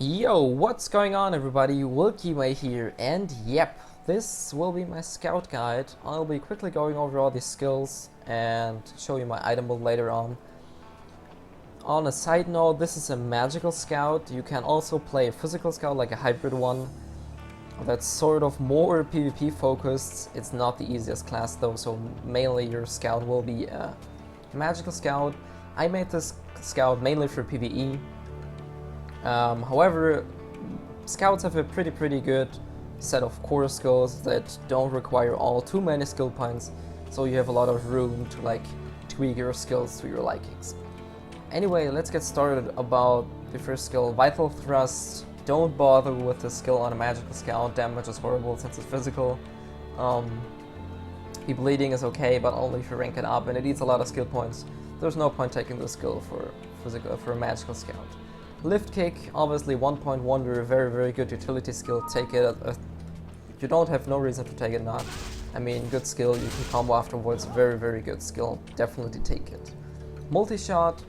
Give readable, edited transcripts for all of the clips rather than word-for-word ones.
Yo, what's going on everybody? Wilkyway here, and yep, this will be my scout guide. I'll be quickly going over all these skills and show you my item build later on. On a side note, this is a magical scout. You can also play a physical scout, like a hybrid one. That's sort of more PvP focused. It's not the easiest class though, so mainly your scout will be a magical scout. I made this scout mainly for PvE. However, scouts have a pretty good set of core skills that don't require all too many skill points, so you have a lot of room to like tweak your skills to your likings. Anyway, let's get started about the first skill, Vital Thrust. Don't bother with the skill on a magical scout. Damage is horrible since it's physical. The bleeding is okay, but only if you rank it up, and it eats a lot of skill points. There's no point taking this skill for a magical scout. Lift Kick, obviously 1-point wonder, very good utility skill. Take it. You don't have no reason to take it not. I mean, good skill. You can combo afterwards. Very good skill. Definitely take it. Multi-shot.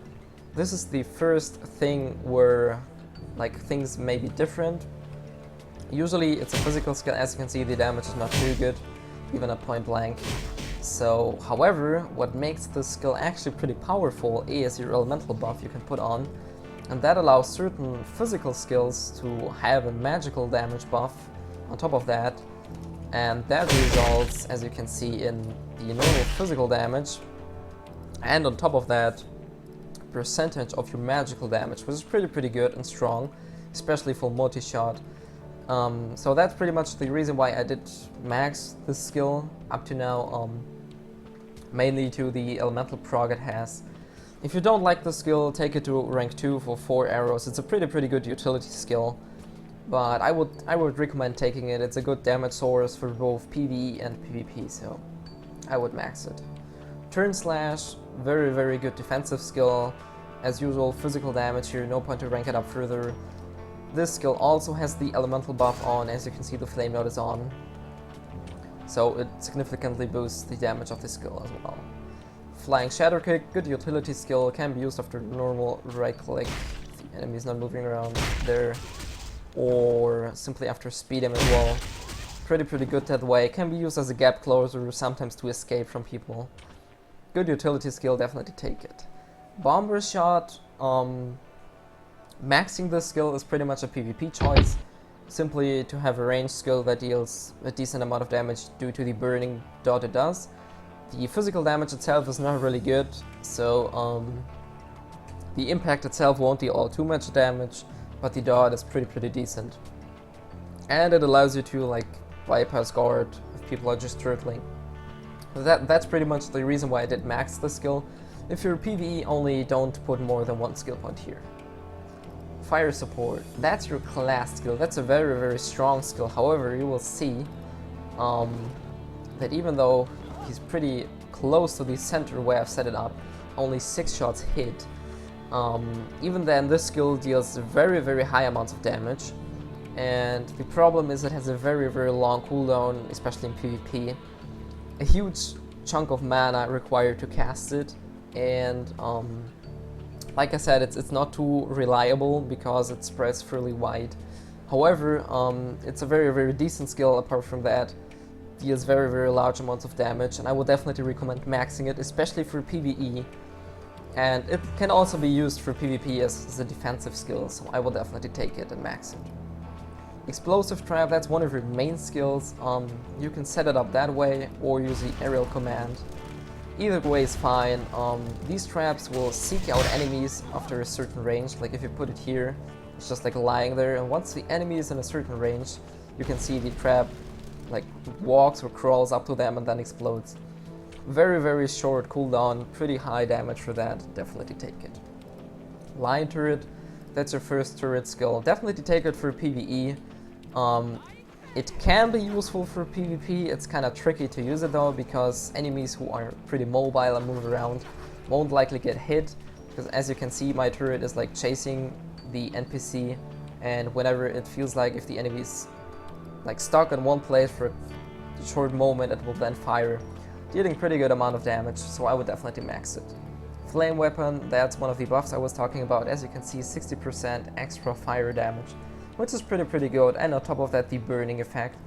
This is the first thing where like things may be different. Usually it's a physical skill. As you can see, the damage is not too good, even at point blank. So, however, what makes this skill actually pretty powerful is your elemental buff you can put on. And that allows certain physical skills to have a magical damage buff on top of that. And that results, as you can see, in the normal physical damage. And on top of that, percentage of your magical damage, which is pretty good and strong, especially for multi-shot. So that's pretty much the reason why I did max this skill up to now, mainly to the elemental prog it has. If you don't like the skill, take it to rank 2 for 4 arrows. It's a pretty good utility skill, but I would recommend taking it. It's a good damage source for both PvE and PvP, so I would max it. Turn Slash, very good defensive skill. As usual, physical damage here, no point to rank it up further. This skill also has the elemental buff on. As you can see, the flame node is on, so it significantly boosts the damage of the skill as well. Flying Shadow Kick, good utility skill, can be used after normal right click if the enemy is not moving around there, or simply after speed aim as well. Pretty good that way. Can be used as a gap closer, sometimes to escape from people. Good utility skill, definitely take it. Bomber Shot, maxing this skill is pretty much a PvP choice, simply to have a ranged skill that deals a decent amount of damage due to the burning dot it does. The physical damage itself is not really good, so the impact itself won't deal all too much damage, but the dot is pretty decent. And it allows you to like bypass guard if people are just turtling. That's pretty much the reason why I did max the skill. If you're PvE only, don't put more than 1 skill point here. Fire Support, that's your class skill. That's a very strong skill. However, you will see that even though he's pretty close to the center where I've set it up, only 6 shots hit. Even then, this skill deals very high amounts of damage, and the problem is it has a very long cooldown, especially in PvP. A huge chunk of mana required to cast it, and like I said, it's not too reliable because it spreads fairly wide. However, it's a very decent skill. Apart from that, deals very large amounts of damage, and I would definitely recommend maxing it, especially for PvE. And it can also be used for PvP as a defensive skill, so I will definitely take it and max it. Explosive Trap, that's one of your main skills. You can set it up that way or use the aerial command. Either way is fine. These traps will seek out enemies after a certain range. Like if you put it here, it's just like lying there, and once the enemy is in a certain range, you can see the trap like walks or crawls up to them and then explodes. Very short cooldown, pretty high damage for that. Definitely take it. Lion Turret, that's your first turret skill. Definitely take it for PvE. It can be useful for PvP. It's kind of tricky to use it though, because enemies who are pretty mobile and move around won't likely get hit, because as you can see, my turret is like chasing the NPC, and whenever it feels like if the enemy's like stuck in one place for a short moment, it will then fire, dealing pretty good amount of damage, so I would definitely max it. Flame weapon, that's one of the buffs I was talking about. As you can see, 60% extra fire damage, which is pretty good, and on top of that, the burning effect.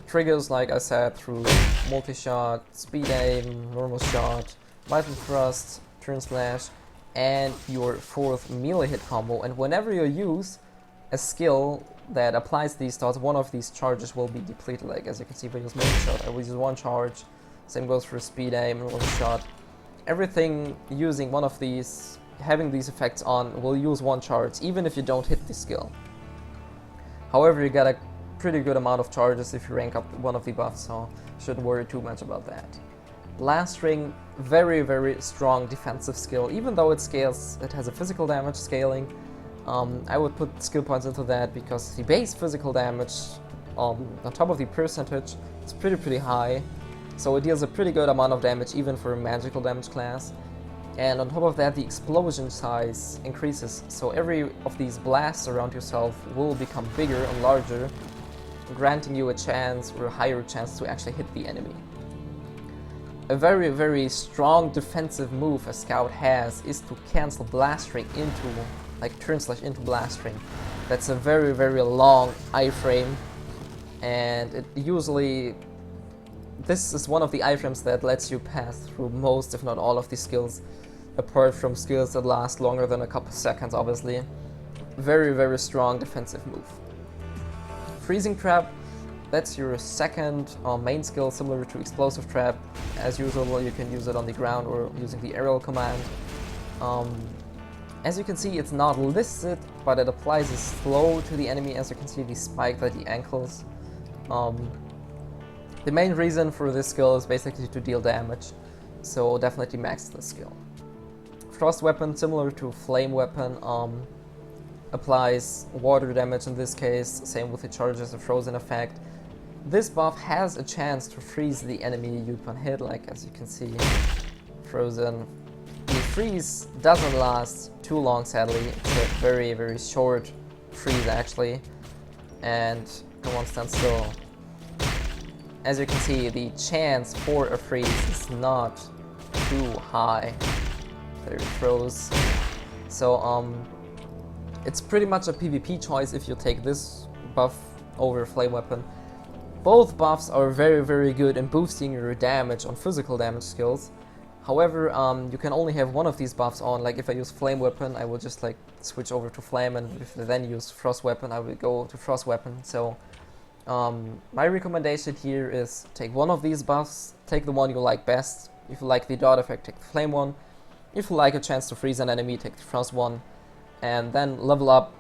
Triggers, like I said, through multi-shot, speed aim, normal shot, vital thrust, turn slash, and your 4th melee hit combo. And whenever you use a skill that applies these stats, one of these charges will be depleted. Like as you can see, if I use multi-shot, I will use 1 charge. Same goes for speed aim and 1 shot. Everything using one of these, having these effects on, will use 1 charge, even if you don't hit the skill. However, you get a pretty good amount of charges if you rank up one of the buffs, so shouldn't worry too much about that. Blast Ring, very strong defensive skill. Even though it scales, it has a physical damage scaling. I would put skill points into that because the base physical damage on top of the percentage is pretty high. So it deals a pretty good amount of damage even for a magical damage class. And on top of that, the explosion size increases. So every of these blasts around yourself will become bigger and larger, granting you a chance or a higher chance to actually hit the enemy. A very strong defensive move a scout has is to cancel Blast Ring into, like turn slash into Blast Ring. That's a very long iframe, and it usually, this is one of the iframes that lets you pass through most, if not all, of these skills, apart from skills that last longer than a couple seconds, obviously. Very strong defensive move. Freezing Trap, that's your second main skill, similar to Explosive Trap. As usual, you can use it on the ground or using the aerial command. As you can see, it's not listed, but it applies a slow to the enemy. As you can see, the spike at the ankles. The main reason for this skill is basically to deal damage, so definitely max the skill. Frost Weapon, similar to Flame Weapon, applies water damage in this case, same with the charges of frozen effect. This buff has a chance to freeze the enemy upon hit, like as you can see, frozen. The freeze doesn't last too long, sadly. It's a very short freeze actually, and come on, stand still. As you can see, the chance for a freeze is not too high. There it froze. So it's pretty much a PvP choice if you take this buff over Flame Weapon. Both buffs are very good in boosting your damage on physical damage skills. However, you can only have one of these buffs on. Like if I use Flame Weapon, I will just like switch over to Flame, and if I then use Frost Weapon, I will go to Frost Weapon. So my recommendation here is take one of these buffs, take the one you like best. If you like the dot effect, take the Flame one. If you like a chance to freeze an enemy, take the Frost one, and then level up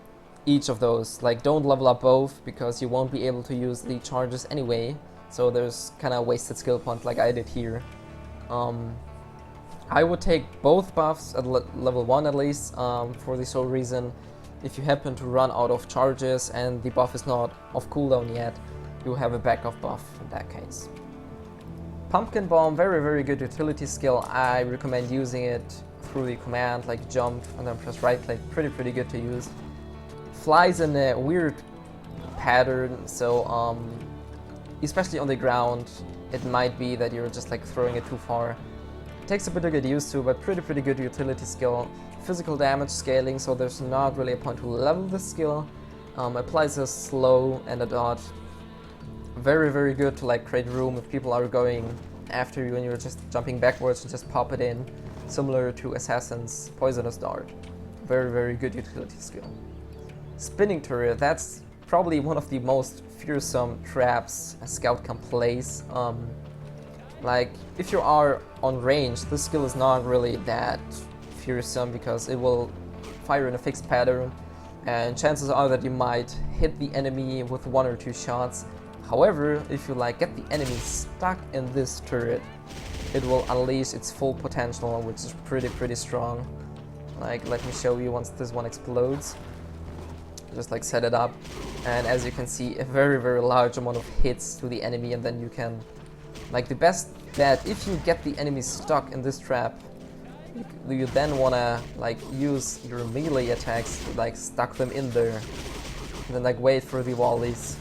each of those. Like don't level up both because you won't be able to use the charges anyway, so there's kind of wasted skill point like I did here. I would take both buffs at level 1 at least, for the sole reason if you happen to run out of charges and the buff is not off cooldown yet, you have a backup buff in that case. Pumpkin Bomb, very good utility skill. I recommend using it through the command, like jump and then press right click, pretty good to use. Flies in a weird pattern, so especially on the ground, it might be that you're just like throwing it too far. It takes a bit to get used to, but pretty good utility skill. Physical damage scaling, so there's not really a point to level this skill. Applies a slow and a dodge. Very good to like create room if people are going after you and you're just jumping backwards and just pop it in, similar to Assassin's Poisonous Dart. Very good utility skill. Spinning Turret, that's probably one of the most fearsome traps a scout can place. Like if you are on range, this skill is not really that fearsome because it will fire in a fixed pattern, and chances are that you might hit the enemy with 1 or 2 shots. However, if you like get the enemy stuck in this turret, it will unleash its full potential, which is pretty strong. Like let me show you once this one explodes. Just like set it up, and as you can see, a very large amount of hits to the enemy, and then you can, like the best bet, if you get the enemy stuck in this trap, you then wanna like use your melee attacks to like stuck them in there, and then like wait for the volleys.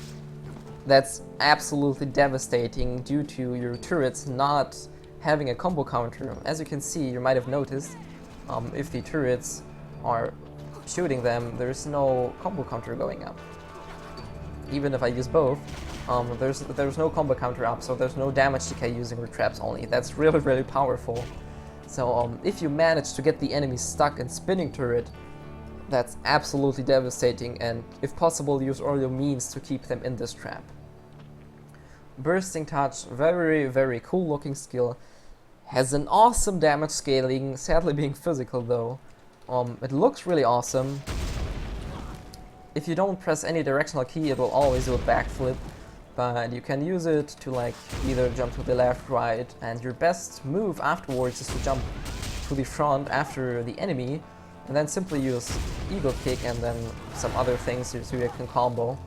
That's absolutely devastating due to your turrets not having a combo counter. As you can see, you might have noticed, if the turrets are shooting them, there's no combo counter going up. Even if I use both, there's no combo counter up, so there's no damage decay using your traps only. That's really, really powerful. So if you manage to get the enemy stuck in spinning turret, that's absolutely devastating, and if possible, use all your means to keep them in this trap. Bursting Touch, very, very cool looking skill. Has an awesome damage scaling, sadly being physical though. It looks really awesome. If you don't press any directional key, it will always do a backflip, but you can use it to like either jump to the left, right, and your best move afterwards is to jump to the front after the enemy, and then simply use Eagle Kick and then some other things so you can combo.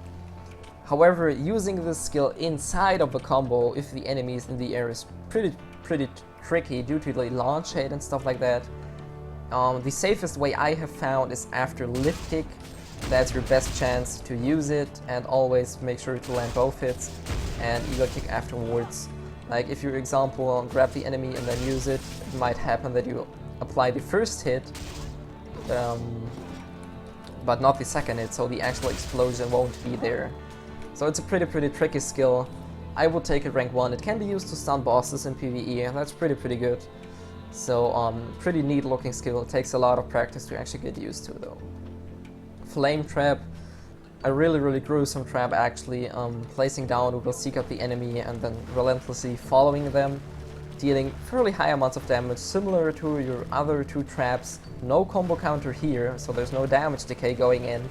However, using this skill inside of the combo, if the enemy is in the air, is pretty tricky due to the launch height and stuff like that. The safest way I have found is after Lift Kick. That's your best chance to use it, and always make sure to land both hits and Eagle Kick afterwards. Like if you, for example, grab the enemy and then use it, it might happen that you apply the first hit, but not the second hit, so the actual explosion won't be there. So it's a pretty tricky skill. I would take it rank 1. It can be used to stun bosses in PvE, and that's pretty good. So pretty neat looking skill. It takes a lot of practice to actually get used to though. Flame Trap, a really gruesome trap actually. Placing down, we will seek out the enemy and then relentlessly following them, dealing fairly high amounts of damage, similar to your other two traps. No combo counter here, so there's no damage decay going in.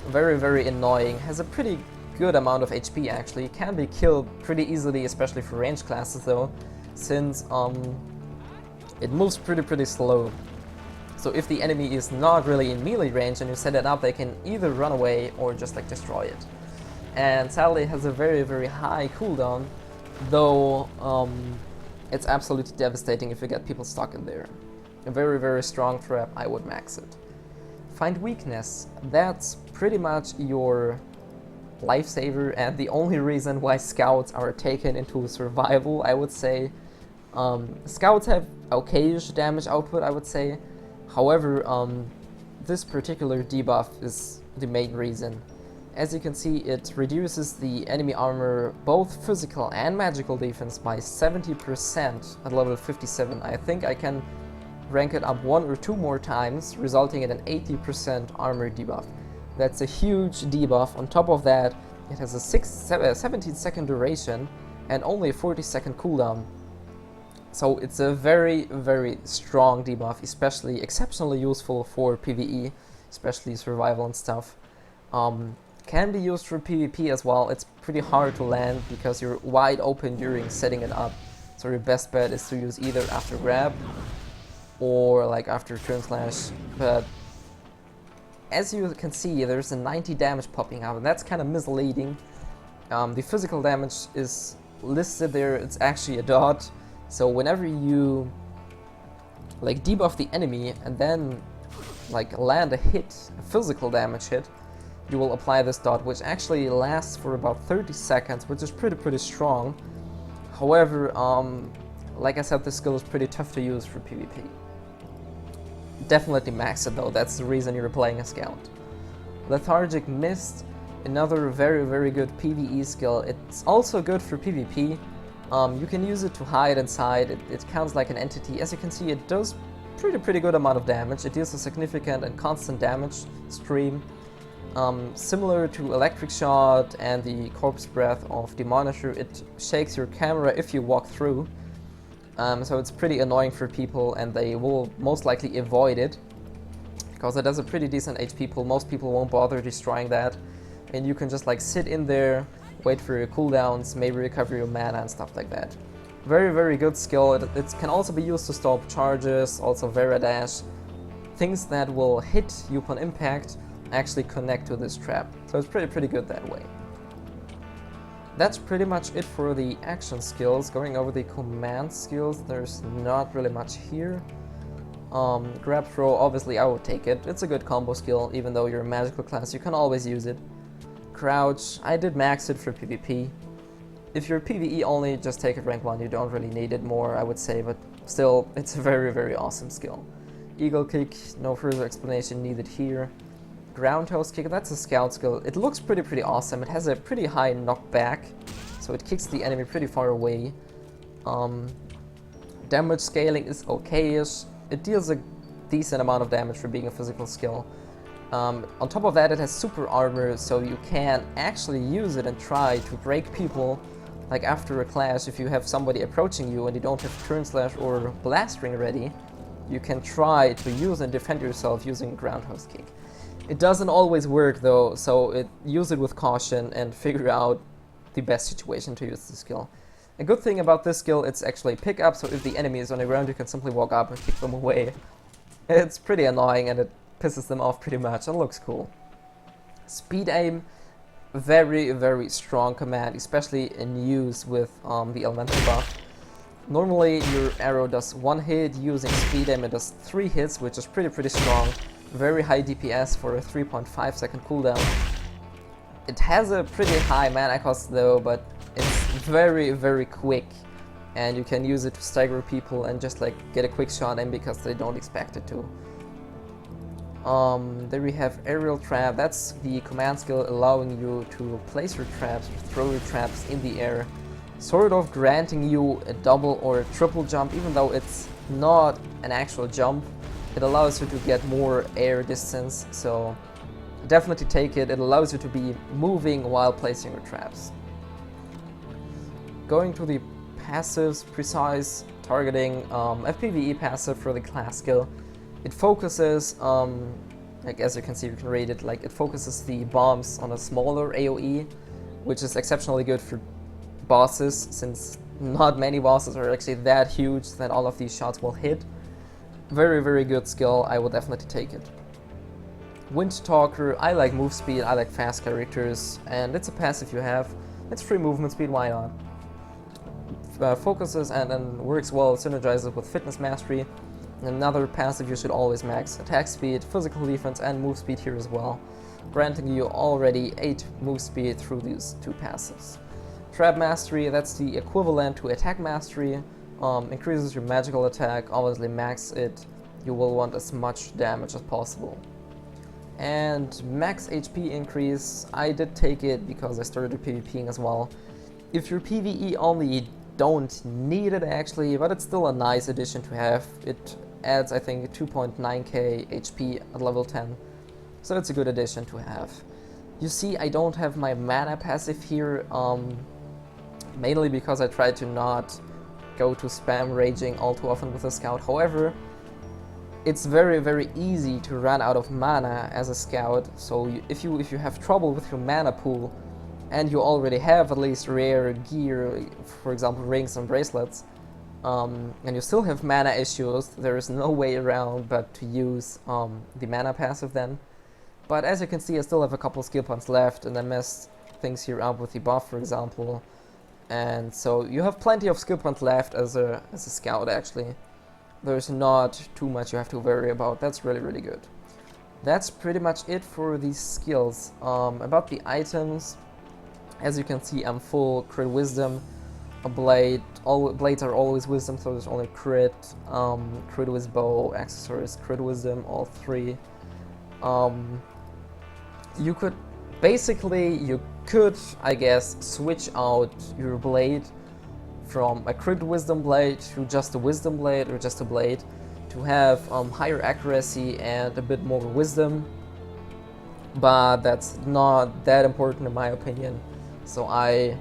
Very annoying. Has a pretty good amount of HP actually. Can be killed pretty easily, especially for ranged classes though, since it moves pretty slow. So if the enemy is not really in melee range and you set it up, they can either run away or just like destroy it. And sadly it has a very high cooldown, though it's absolutely devastating if you get people stuck in there. A very strong trap, I would max it. Find Weakness, that's pretty much your lifesaver and the only reason why scouts are taken into survival, I would say. Scouts have okay-ish damage output, I would say. However, this particular debuff is the main reason. As you can see, it reduces the enemy armor, both physical and magical defense, by 70% at level 57. I think I can rank it up 1 or 2 more times, resulting in an 80% armor debuff. That's a huge debuff. On top of that, it has a 17-second duration and only a 40-second cooldown. So it's a very strong debuff, especially exceptionally useful for PvE, especially survival and stuff. Can be used for PvP as well. It's pretty hard to land because you're wide open during setting it up. So your best bet is to use either after grab or like after turn slash. But as you can see, there's a 90 damage popping out, and that's kind of misleading. The physical damage is listed there, it's actually a dot. So whenever you like debuff the enemy and then like land a hit, a physical damage hit, you will apply this dot, which actually lasts for about 30 seconds, which is pretty strong. However, like I said, this skill is pretty tough to use for PvP. Definitely max it though, that's the reason you're playing a scout. Lethargic Mist, another very good PvE skill. It's also good for PvP. You can use it to hide inside, it counts like an entity. As you can see, it does pretty good amount of damage. It deals a significant and constant damage stream. Similar to Electric Shot and the Corpse Breath of Demonisher, it shakes your camera if you walk through. So it's pretty annoying for people, and they will most likely avoid it because it does a pretty decent HP pool. Most people won't bother destroying that, and you can just like sit in there, wait for your cooldowns, maybe recover your mana and stuff like that. Very good skill. It can also be used to stop charges, also Veradash. Things that will hit you upon impact actually connect to this trap. So it's pretty good that way. That's pretty much it for the action skills. Going over the command skills, there's not really much here. Grab Throw, obviously I would take it. It's a good combo skill, even though you're a magical class, you can always use it. Crouch, I did max it for PvP. If you're PvE only, just take it rank 1, you don't really need it more, I would say, but still, it's a very, very awesome skill. Eagle Kick, no further explanation needed here. Ground Toast Kick, that's a scout skill. It looks pretty awesome. It has a pretty high knockback, so it kicks the enemy pretty far away. Damage scaling is okay-ish. It deals a decent amount of damage for being a physical skill. On top of that, it has super armor, so you can actually use it and try to break people. Like after a clash, if you have somebody approaching you and you don't have Turn Slash or Blast Ring ready, you can try to use and defend yourself using Ground Toast Kick. It doesn't always work though, so use it with caution and figure out the best situation to use the skill. A good thing about this skill, it's actually pick up, so if the enemy is on the ground, you can simply walk up and kick them away. It's pretty annoying and it pisses them off pretty much and looks cool. Speed Aim, very strong command, especially in use with the elemental buff. Normally your arrow does 1 hit, using Speed Aim it does 3 hits, which is pretty strong. Very high DPS for a 3.5 second cooldown. It has a pretty high mana cost though, but it's very quick, and you can use it to stagger people and just like get a quick shot in because they don't expect it to. There we have Aerial Trap. That's the command skill allowing you to place your traps or throw your traps in the air, sort of granting you a double or a triple jump. Even though it's not an actual jump, it allows you to get more air distance, so definitely take it. It allows you to be moving while placing your traps. Going to the passives, Precise Targeting, a PvE passive for the class skill. It focuses, like as you can see, you can read it, like it focuses the bombs on a smaller AoE, which is exceptionally good for bosses, since not many bosses are actually that huge that all of these shots will hit. Very good skill, I will definitely take it. Wind Talker, I like move speed, I like fast characters, and it's a passive you have. It's free movement speed, why not? Focuses and works well, synergizes with Fitness Mastery. Another passive you should always max. Attack speed, physical defense, and move speed here as well, granting you already 8 move speed through these 2 passives. Trap Mastery, that's the equivalent to Attack Mastery. Increases your magical attack, obviously max it. You will want as much damage as possible. And max HP increase, I did take it because I started PvPing as well. If you're PvE only, you don't need it actually, but it's still a nice addition to have. It adds, I think, 2.9k HP at level 10, so it's a good addition to have. You see, I don't have my mana passive here, mainly because I try to not go to spam raging all too often with a scout. However, it's very easy to run out of mana as a scout, so if you have trouble with your mana pool, and you already have at least rare gear, for example rings and bracelets, and you still have mana issues, there is no way around but to use the mana passive then. But as you can see, I still have a couple skill points left, and I messed things here up with the buff, for example. And so you have plenty of skill points left as a scout actually. There's not too much you have to worry about. That's really good. That's pretty much it for these skills. About the items, as you can see, I'm full crit wisdom. A blade, blades are always wisdom, so there's only crit, crit with bow, accessories, crit wisdom, all 3. You could basically, I guess, switch out your blade from a crit wisdom blade to just a wisdom blade, or just a blade, to have higher accuracy and a bit more wisdom, but that's not that important in my opinion. So I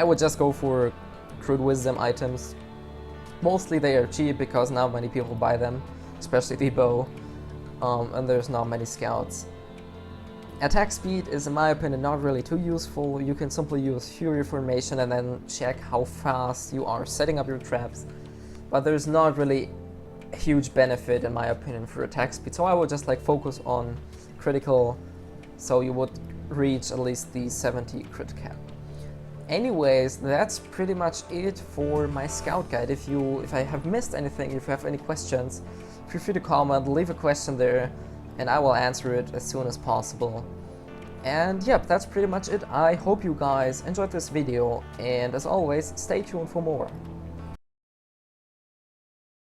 would just go for crit wisdom items. Mostly they are cheap because not many people buy them, especially the bow, and there's not many scouts. Attack speed is, in my opinion, not really too useful. You can simply use Fury Formation and then check how fast you are setting up your traps, but there's not really a huge benefit, in my opinion, for attack speed. So I would just like focus on critical, so you would reach at least the 70 crit cap. Anyways, that's pretty much it for my scout guide. If I have missed anything, if you have any questions, feel free to comment, leave a question there, and I will answer it as soon as possible. And yep, that's pretty much it. I hope you guys enjoyed this video, and as always, stay tuned for more.